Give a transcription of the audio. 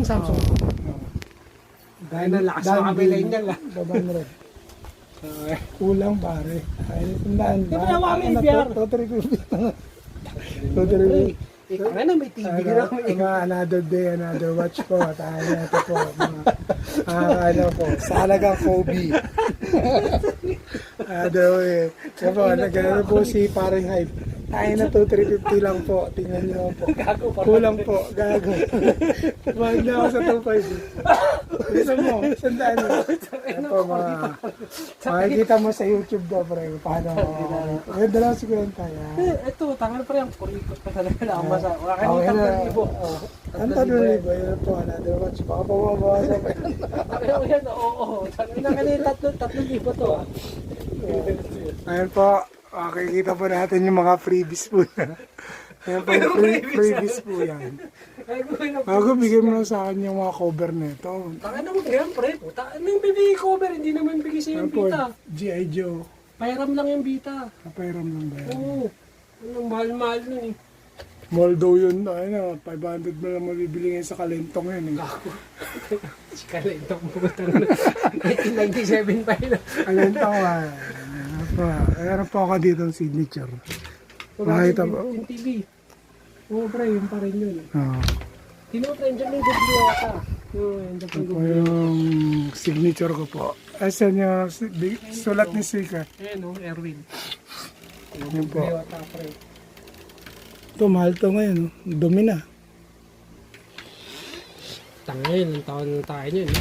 Samsung. Dahil na lakas mga bilay niya lang. Babang red. Kulang pare. Ay, tandaan. Di ba nawa kami BR? Totally good. Totally good. Ikaw nga na may TV na kami. Another day, another watch po. Tayo na ito po. Ano po, sa halagang Kobe. Another way. Kaya po, nagano po si paring hype. Tayo na to, 350 lang po. Tingnan niyo po. Kulang po, gago. Mahal na ako sa 2.5. Gusto mo, sandaan mo. Ano po, makikita mo sa YouTube daw, pre. Paano ako. Ganda lang siguro tayo. Ito, tangan pa rin. Kurikot pa talaga na ang masa. Wala kanina 3,000. Ang 3,000, yun po. Another watch. Baka pumabasa pa. Ano yan? Oo. Tangan na kanina 3,000 to. Ayun po. Makikita po natin yung mga freebies po na. Ayan po yung freebies po yan. Bago bigyan mo lang sa akin yung mga cover nito. Tangan na mo yan, pre. Anong bibigay cover? Hindi naman bigay sa'yo yung Vita. G.I. Joe. Pairam lang yung Vita. Kapairam lang ba yan? Oo. Anong mahal-mahal nun eh. Moldo yun. Ayun, 500 mo lang mabibili ngayon sa Kalentong yun. Ako. Si Kalentong putang 1997 pa yun. Kalentong Meron po ako dito ng signature. Makita po. Yung TV. Oo, pre, yung pa rin yun. Oo. Tinutrain dyan yung video ata. Ito po yung signature ko po. Asan yung sulat ni Sika? Ayan o, Erwin. Yun po. Video ata, pre. Ito, mahal to ngayon. Dumi na. Tangin, ang taon na tayo yun.